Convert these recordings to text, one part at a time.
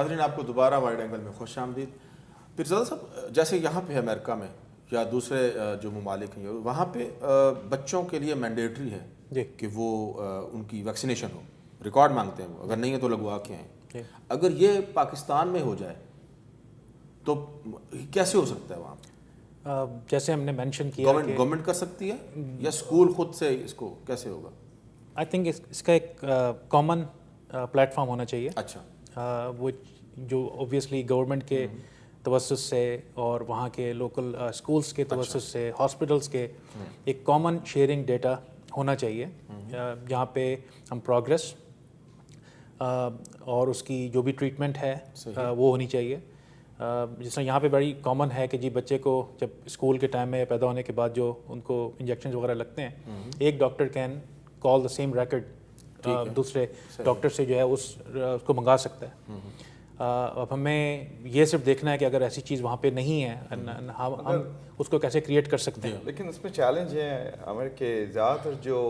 ناظرین آپ کو دوبارہ وائڈ اینگل میں خوش آمدید. پیرزادہ صاحب, جیسے یہاں پہ امریکہ میں یا دوسرے جو ممالک ہیں وہاں پہ بچوں کے لیے مینڈیٹری ہے کہ وہ ان کی ویکسینیشن ہو, ریکارڈ مانگتے ہیں وہ, اگر نہیں ہے تو لگوا کے آئیں. اگر یہ پاکستان میں ہو جائے تو کیسے ہو سکتا ہے وہاں پہ؟ جیسے ہم نے مینشن کیا کہ گورنمنٹ کر سکتی ہے یا اسکول خود سے اس کو کیسے ہوگا؟ آئی تھنک اس کا ایک کامن پلیٹ فارم ہونا چاہیے. اچھا. وہ جو اوبویسلی گورنمنٹ کے توسط سے اور وہاں کے لوکل اسکولس کے توسط سے, ہاسپٹلس کے, ایک کامن شیئرنگ ڈیٹا ہونا چاہیے جہاں پہ ہم پروگرس اور اس کی جو بھی ٹریٹمنٹ ہے وہ ہونی چاہیے. جس طرح یہاں پہ بڑی کامن ہے کہ جی بچے کو جب اسکول کے ٹائم میں پیدا ہونے کے بعد جو ان کو انجیکشنز وغیرہ لگتے ہیں, ایک doctor can call the same record دوسرے ڈاکٹر سے جو ہے اس کو منگا سکتا ہے. اب ہمیں یہ صرف دیکھنا ہے کہ اگر ایسی چیز وہاں پہ نہیں ہے ہم اس کو کیسے کریٹ کر سکتے ہیں. لیکن اس میں چیلنج ہے عمر کہ زیادہ تر جو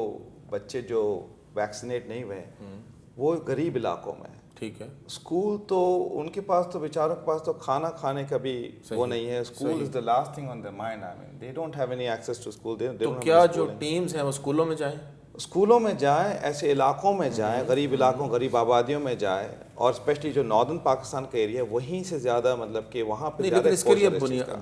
بچے جو ویکسینیٹ نہیں ہوئے وہ غریب علاقوں میں. ٹھیک ہے. اسکول تو ان کے پاس تو بیچاروں کے پاس تو کھانا کھانے کا بھی وہ نہیں ہے. School is the last thing on their mind. I mean they don't have any access to school. تو کیا جو ٹیمز ہیں وہ اسکولوں میں جائیں؟ اسکولوں میں جائیں, ایسے علاقوں میں جائیں, غریب علاقوں, غریب آبادیوں میں جائیں, اور اسپیشلی جو ناردرن پاکستان کا ایریا ہے وہیں سے زیادہ مطلب کہ وہاں پہ. لیکن اس کے لیے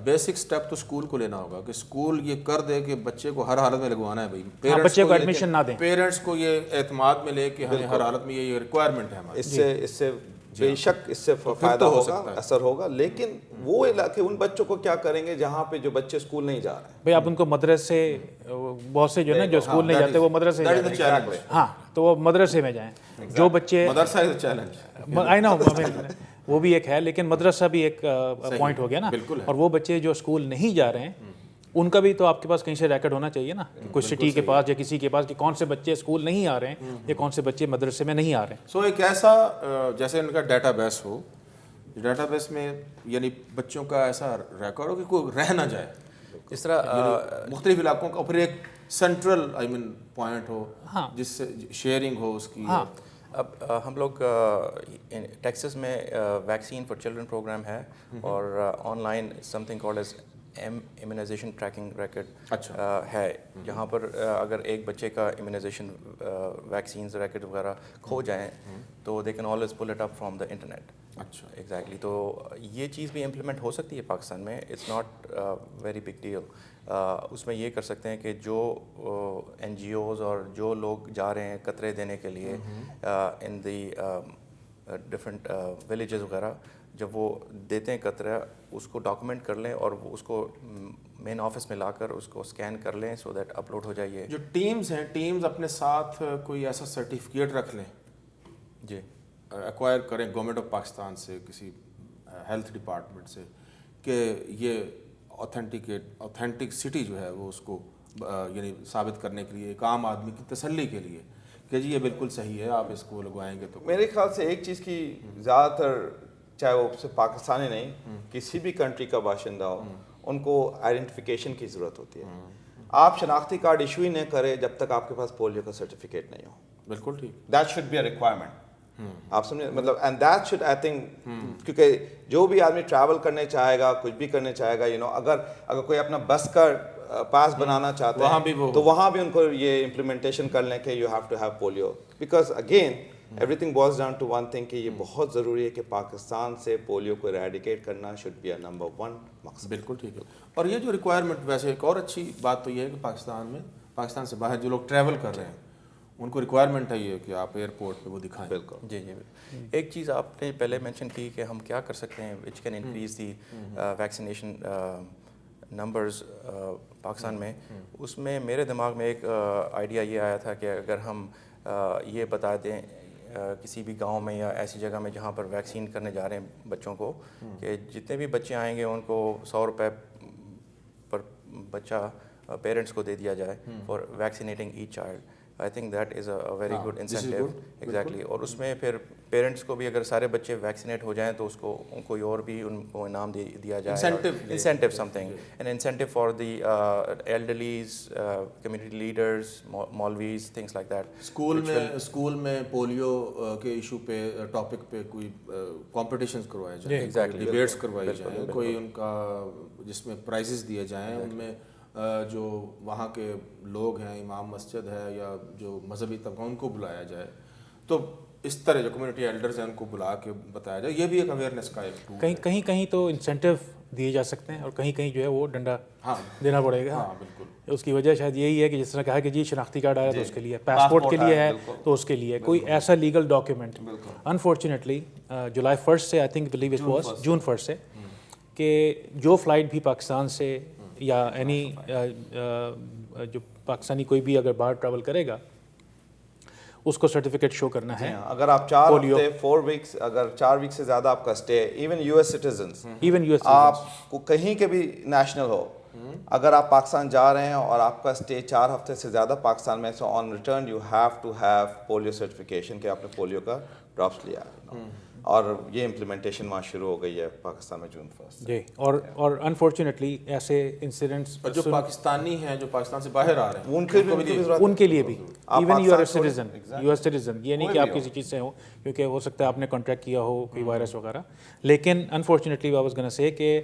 بیسک سٹیپ تو اسکول کو لینا ہوگا کہ اسکول یہ کر دے کہ بچے کو ہر حالت میں لگوانا ہے. بھائی بچے کو ایڈمیشن نہ دیں, پیرنٹس کو یہ اعتماد میں لے کہ ہمیں ہر حالت میں یہ ریکوائرمنٹ ہے ہماری. اس سے بے شک اس سے فائدہ ہوگا, اثر ہوگا. لیکن وہ علاقے ان بچوں کو کیا کریں گے جہاں پہ جو بچے اسکول نہیں جا رہے ہیں؟ بھائی آپ ان کو مدرسے, بہت سے جو ہے نا جو اسکول نہیں جاتے وہ مدرسے جاتے ہیں. ہاں تو وہ مدرسے میں جائیں. جو بچے مدرسہ از چیلنج, آئی نو وہ بھی ایک ہے, لیکن مدرسہ بھی ایک پوائنٹ ہو گیا نا. اور وہ بچے جو اسکول نہیں جا رہے ہیں ان کا بھی تو آپ کے پاس کہیں سے ریکارڈ ہونا چاہیے نا, کوئی سٹی کے پاس یا کسی کے پاس کہ کون سے بچے اسکول نہیں آ رہے ہیں یا کون سے بچے مدرسے میں نہیں آ رہے ہیں. سو ایک ایسا جیسے ان کا ڈیٹا بیس ہو, ڈیٹا بیس میں یعنی بچوں کا ایسا ریکارڈ ہو کہ کوئی رہ نہ جائے اس طرح مختلف علاقوں کا, پھر ایک سینٹرل آئی مین پوائنٹ ہو جس سے شیئرنگ ہو اس کی. اب ہم لوگ ٹیکسس میں ویکسین فار چلڈرن پروگرام ہے اور online something called as immunisation tracking racket ہے, جہاں پر اگر ایک بچے کا امیونائزیشن ویکسینز ریکٹ وغیرہ کھو جائیں تو they can always pull it up from the internet. اچھا, ایگزیکٹلی. تو یہ چیز بھی امپلیمنٹ ہو سکتی ہے پاکستان میں. It's not very big deal. اس میں یہ کر سکتے ہیں کہ جو این جی اوز اور جو لوگ جا رہے ہیں قطرے دینے کے لیے ان دی ڈفرینٹ ولیجز وغیرہ, جب وہ دیتے ہیں قطرہ اس کو ڈاکومنٹ کر لیں اور اس کو مین آفس میں لا کر اس کو اسکین کر لیں سو دیٹ اپلوڈ ہو جائے. جو ٹیمز ہیں ٹیمز اپنے ساتھ کوئی ایسا سرٹیفکیٹ رکھ لیں, جی ایکوائر کریں گورنمنٹ آف پاکستان سے, کسی ہیلتھ ڈپارٹمنٹ سے, کہ یہ اوتھینٹک سٹی جو ہے وہ اس کو یعنی ثابت کرنے کے لیے, ایک عام آدمی کی تسلی کے لیے کہ جی یہ بالکل صحیح ہے, آپ اس کو لگوائیں گے. تو میرے خیال سے ایک چیز کی زیادہ تر, چاہے وہ صرف پاکستانی نہیں کسی بھی کنٹری کا باشندہ ہو, ان کو آئیڈینٹیفیکیشن کی ضرورت ہوتی ہے. آپ شناختی کارڈ ایشو ہی نہیں کریں جب تک آپ کے پاس پولیو کا سرٹیفکیٹ نہیں ہو. بالکل ٹھیک. That should be a requirement. آپ سمجھے مطلب, and that should I think, کیونکہ جو بھی آدمی ٹریول کرنے چاہے گا, کچھ بھی کرنے چاہے گا, یو نو, اگر کوئی اپنا بس کا پاس بنانا چاہتے ہیں تو وہاں بھی ان کو یہ امپلیمنٹیشن کر لیں کہ you have to have polio. Because again everything boils down to one thing کہ یہ بہت ضروری ہے کہ پاکستان سے پولیو کو ایریڈیکیٹ کرنا شوڈ بی اے نمبر 1 مقصد. بالکل ٹھیک ہے. اور یہ جو ریکوائرمنٹ, ویسے ایک اور اچھی بات تو یہ ہے کہ پاکستان سے باہر جو لوگ ٹریول کر رہے ہیں ان کو ریکوائرمنٹ ہے یہ کہ آپ ایئرپورٹ پہ وہ دکھائیں. بالکل. جی جی. ایک چیز آپ نے پہلے مینشن کی کہ ہم کیا کر سکتے ہیں which can increase the vaccination numbers Pakistan میں. اس میں میرے دماغ میں ایک آئیڈیا یہ آیا تھا کہ اگر ہم یہ بتا دیں کسی بھی گاؤں میں یا ایسی جگہ میں جہاں پر ویکسین کرنے جا رہے ہیں بچوں کو, کہ جتنے بھی بچے آئیں گے ان کو 100 روپے پر بچہ پیرنٹس کو دے دیا جائے for vaccinating each child. I think that is a very good incentive. Exactly. اور اس میں پھر پیرنٹس کو بھی اگر سارے بچے ویکسینیٹ ہو جائیں تو اس کو کوئی اور بھی ان کو انعام دیا جائے, incentive something, an incentive for the elderlies, community leaders, مولویز, تھنگس لائک دیٹ. اسکول میں پولیو کے ایشو پہ ٹاپک پہ کوئی کمپٹیشنز کروائے جائیں, ڈیبیٹس کروائی جائیں, کوئی ان کا جس میں پرائزز دیے جائیں, ان میں جو وہاں کے لوگ ہیں, امام مسجد ہے یا جو مذہبی طبقہ, ان کو بلایا جائے. تو اس طرح جو کمیونٹی ایلڈرز ہیں ان کو بلا کے بتایا جائے. یہ بھی ایک اویئرنیس کا ایک ٹول ہے. کہیں تو انسینٹیو دیے جا سکتے ہیں اور کہیں جو ہے وہ ڈنڈا دینا پڑے گا. ہاں بالکل. اس کی وجہ شاید یہی ہے کہ جس طرح کہا کہ جی شناختی کارڈ آیا تو اس کے لیے, پاسپورٹ کے لیے ہے تو اس کے لیے کوئی ایسا لیگل ڈاکیومنٹ. انفارچونیٹلی جولائی 1 سے, I think believe it was June 1 سے, کہ جو فلائٹ بھی پاکستان سے یا اینی جو پاکستانی کوئی بھی اگر باہر ٹریول کرے گا اس کو سرٹیفکیٹ شو کرنا ہے. اگر آپ 4 ہفتے 4 ویکس, اگر 4 ویک سے زیادہ آپ کا اسٹے ہے, ایون یو ایس سٹیزنس, آپ کو کہیں کے بھی نیشنل ہو, اگر آپ پاکستان جا رہے ہیں اور آپ کا اسٹے 4 ہفتے سے زیادہ پاکستان میں, so on return you have to have polio certification کہ آپ نے پولیو کا ڈراپس لیا ہے. اور یہ امپلیمنٹیشن وہاں شروع ہو گئی ہے پاکستان میں جون 1 جی. اور انفارچونیٹلی ایسے انسیڈنٹس جو پاکستانی ہیں جو پاکستان سے باہر آ رہے ہیں ان کے لیے بھی, even you are a citizen, یہ نہیں کہ آپ کسی چیز سے ہو, کیونکہ ہو سکتا ہے آپ نے کانٹیکٹ کیا ہو کوئی وائرس وغیرہ, لیکن انفارچونیٹلی آئی واز گونا سے کہ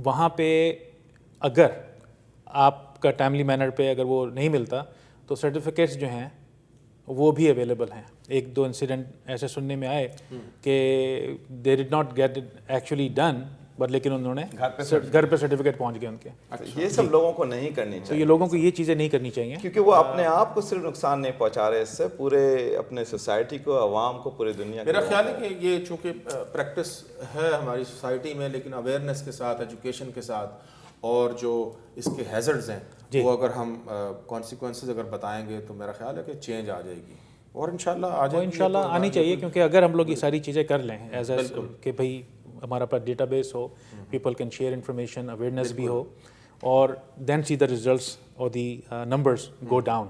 وہاں پہ اگر آپ کا ٹائملی مینر پہ اگر وہ نہیں ملتا تو سرٹیفکیٹس جو ہیں وہ بھی اویلیبل ہیں. 1-2 انسیڈنٹ ایسے سننے میں آئے کہ they did not get it actually done, but لیکن انہوں نے گھر پہ سرٹیفکیٹ پہنچ گئے ان کے. یہ سب لوگوں کو نہیں کرنی تو چاہیے, یہ لوگوں کو یہ چیزیں نہیں کرنی چاہیے, کیونکہ وہ اپنے آپ کو صرف نقصان نہیں پہنچا رہے, اس سے پورے اپنے سوسائٹی کو, عوام کو, پورے دنیا کو. میرا خیال ہے کہ یہ چونکہ پریکٹس ہے ہماری سوسائٹی میں, لیکن اویئرنیس کے ساتھ, ایجوکیشن کے ساتھ, اور جو اس کے ہیزرڈز ہیں وہ اگر ہم کانسیکوینسز اگر بتائیں گے تو میرا خیال ہے کہ چینج آ جائے گی, اور انشاءاللہ انشاءاللہ آنی چاہیے. کیونکہ اگر ہم لوگ یہ ساری چیزیں کر لیں ایز اے کہ بھائی ہمارا پاس ڈیٹا بیس ہو, people can share information, awareness بھی ہو, اور دین سی دا ریزلٹس اور the numbers go down.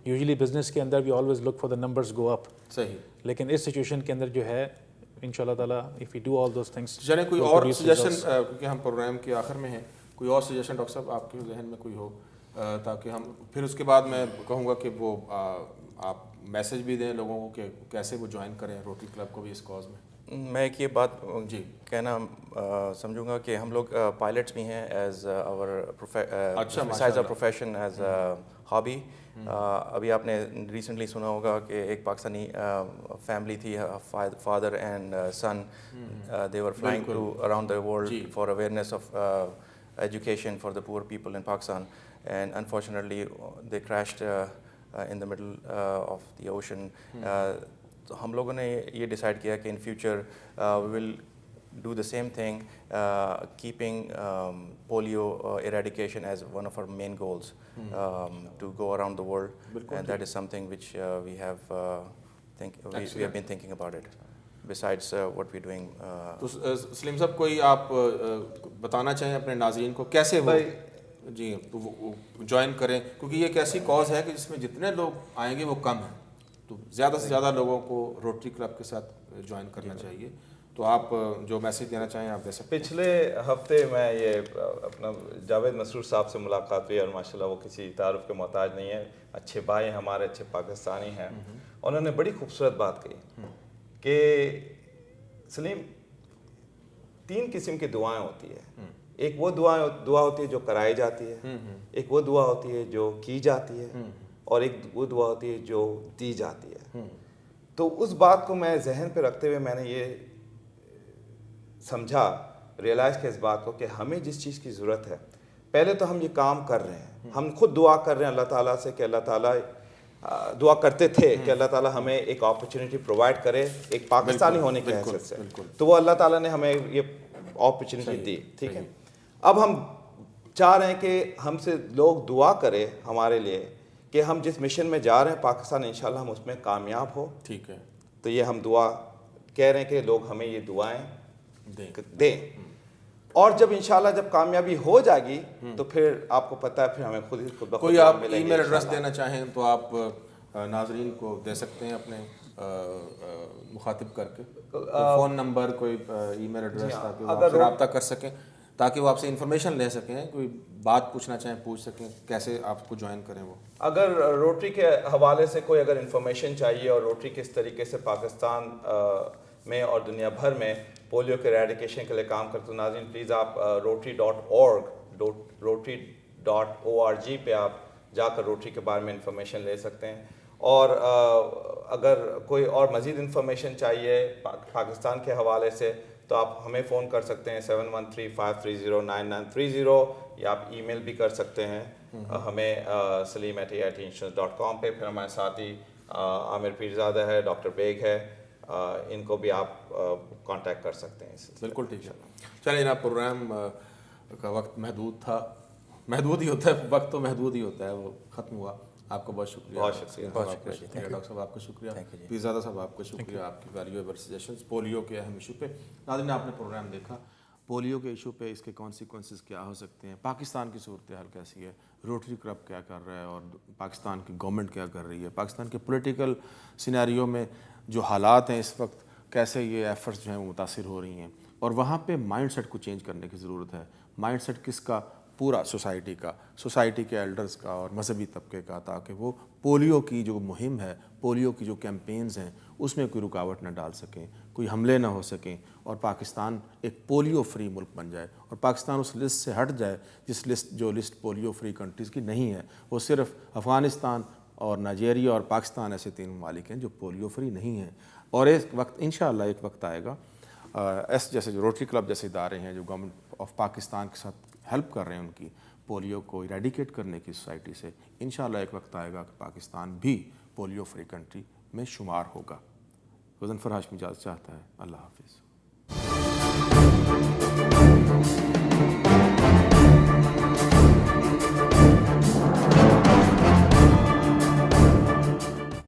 Usually business کے اندر we always look for the numbers go up, صحیح, لیکن اس سچویشن کے اندر جو ہے انشاءاللہ تعالیٰ if you do all those things. چلیں کوئی اور سجیشن, کیونکہ ہم پروگرام کے آخر میں ہیں, کوئی اور سجیشن ڈاکٹر صاحب آپ کے ذہن میں کوئی ہو, تاکہ ہم پھر اس کے بعد میں کہوں گا کہ وہ آپ میسج بھی دیں لوگوں کو کہ کیسے وہ جوائن کریں روٹری کلب کو بھی اس کاز میں. میں ایک یہ بات کہنا سمجھوں گا کہ ہم لوگ پائلٹس بھی ہیں as our profession, as hobby. ابھی آپ نے ریسنٹلی سنا ہوگا کہ ایک پاکستانی فیملی تھی, father and son, they were flying to around the world for awareness of education for the poor people in Pakistan, and unfortunately they crashed in the middle of the ocean. تو ہم لوگوں نے یہ ڈیسائیڈ کیا کہ in future we will do the same thing, keeping polio eradication as one of our main goals to go around the world, and that is something which we have been thinking about it besides what we're doing. تو سلیم صاحب کوئی آپ بتانا چاہیں اپنے ناظرین کو کیسے وہ جی جوائن کریں, کیونکہ یہ ایک ایسی کاز ہے کہ جس میں جتنے لوگ آئیں گے وہ کم ہیں, تو زیادہ سے زیادہ لوگوں کو روٹری کلب کے ساتھ جوائن کرنا چاہیے. تو آپ جو میسج دینا چاہیں آپ دے سکتے ہیں. پچھلے ہفتے میں یہ اپنا جاوید مسرور صاحب سے ملاقات ہوئی, اور ماشاءاللہ وہ کسی تعارف کے محتاج نہیں ہے, اچھے بھائی ہیں ہمارے, اچھے پاکستانی ہیں. انہوں نے بڑی خوبصورت بات کہی کہ سلیم 3 قسم کی دعائیں ہوتی ہے. ایک وہ دعا ہوتی ہے جو کرائی جاتی ہے, ایک وہ دعا ہوتی ہے جو کی جاتی ہے, اور ایک وہ دعا ہوتی ہے جو دی جاتی ہے. تو اس بات کو میں ذہن پہ رکھتے ہوئے میں نے یہ سمجھا, ریئلائز کیا اس بات کو کہ ہمیں جس چیز کی ضرورت ہے, پہلے تو ہم یہ کام کر رہے ہیں, ہم خود دعا کر رہے ہیں اللہ تعالیٰ سے کہ اللہ تعالیٰ, دعا کرتے تھے کہ اللہ تعالیٰ ہمیں ایک اپرچونیٹی پرووائڈ کرے ایک پاکستانی ہونے کی حیثیت سے. تو وہ اللہ تعالیٰ نے ہمیں یہ اپرچونیٹی دی, ٹھیک ہے. اب ہم چاہ رہے ہیں کہ ہم سے لوگ دعا کرے ہمارے لیے کہ ہم جس مشن میں جا رہے ہیں پاکستان, انشاءاللہ ہم اس میں کامیاب ہو. ٹھیک ہے, تو یہ ہم دعا کہہ رہے ہیں کہ لوگ ہمیں یہ دعائیں دیں, اور جب انشاءاللہ جب کامیابی ہو جائے گی تو پھر آپ کو پتہ ہے پھر ہمیں خود ہی خود بخود کوئی آپ ای میل ایڈریس دینا چاہیں تو آپ ناظرین کو دے سکتے ہیں اپنے. مخاطب کر کے فون نمبر کوئی ای میل ایڈریس تاکہ وہ آپ سے رابطہ کر سکیں, تاکہ وہ آپ سے انفارمیشن لے سکیں, کوئی بات پوچھنا چاہیں پوچھ سکیں, کیسے آپ کو جوائن کریں وہ. اگر روٹری کے حوالے سے کوئی اگر انفارمیشن چاہیے اور روٹری کس طریقے سے پاکستان میں اور دنیا بھر میں پولیو کے ایریڈیکیشن کے لیے کام کرتے ہیں, ناظرین پلیز آپ rotary.org پہ آپ جا کر روٹری کے بارے میں انفارمیشن لے سکتے ہیں. اور اگر کوئی اور مزید انفارمیشن چاہیے پاکستان کے حوالے سے تو آپ ہمیں فون کر سکتے ہیں 7135309930, یا آپ ای میل بھی کر سکتے ہیں ہمیں salim@aitinsurance.com پہ. پھر ہمارے ساتھی عامر پیرزادہ ہے, ڈاکٹر بیگ ہے, ان کو بھی آپ کانٹیکٹ کر سکتے ہیں. بالکل ٹھیک ہے. چلیں جناب, پروگرام کا وقت محدود تھا, محدود ہی ہوتا ہے وقت, تو محدود ہی ہوتا ہے, وہ ختم ہوا. آپ کا بہت شکریہ. بہت شکریہ. ڈاکٹر صاحب آپ کا شکریہ. پیرزادہ صاحب آپ کا شکریہ, آپ کی ویلیویبل سجیشنز پولیو کے اہم ایشو پہ. ناظرین آپ نے پروگرام دیکھا, پولیو کے ایشو پہ اس کے کانسیکوینسز کیا ہو سکتے ہیں, پاکستان کی صورتحال کیسی ہے, روٹری کلب کیا کر رہا ہے اور پاکستان کی گورنمنٹ کیا کر رہی ہے, پاکستان کے پولیٹیکل سینیریو میں جو حالات ہیں اس وقت کیسے یہ ایفرٹس جو ہیں وہ متاثر ہو رہی ہیں, اور وہاں پہ مائنڈ سیٹ کو چینج کرنے کی ضرورت ہے. مائنڈ سیٹ کس کا؟ پورا سوسائٹی کا, سوسائٹی کے ایلڈرز کا اور مذہبی طبقے کا, تاکہ وہ پولیو کی جو مہم ہے, پولیو کی جو کیمپینز ہیں اس میں کوئی رکاوٹ نہ ڈال سکیں, کوئی حملے نہ ہو سکیں, اور پاکستان ایک پولیو فری ملک بن جائے, اور پاکستان اس لسٹ سے ہٹ جائے جو لسٹ پولیو فری کنٹریز کی نہیں ہے. وہ صرف افغانستان اور نائجیریا اور پاکستان ایسے 3 ممالک ہیں جو پولیو فری نہیں ہیں. اور ایک وقت انشاءاللہ ایک وقت آئے گا, جیسے جو روٹری کلب جیسے ادارے ہیں جو گورنمنٹ آف پاکستان کے ساتھ ہیلپ کر رہے ہیں ان کی پولیو کو ایریڈیکیٹ کرنے کی سوسائٹی سے, انشاءاللہ ایک وقت آئے گا کہ پاکستان بھی پولیو فری کنٹری میں شمار ہوگا. غضنفر ہاشمی اجازت چاہتا ہے. اللہ حافظ.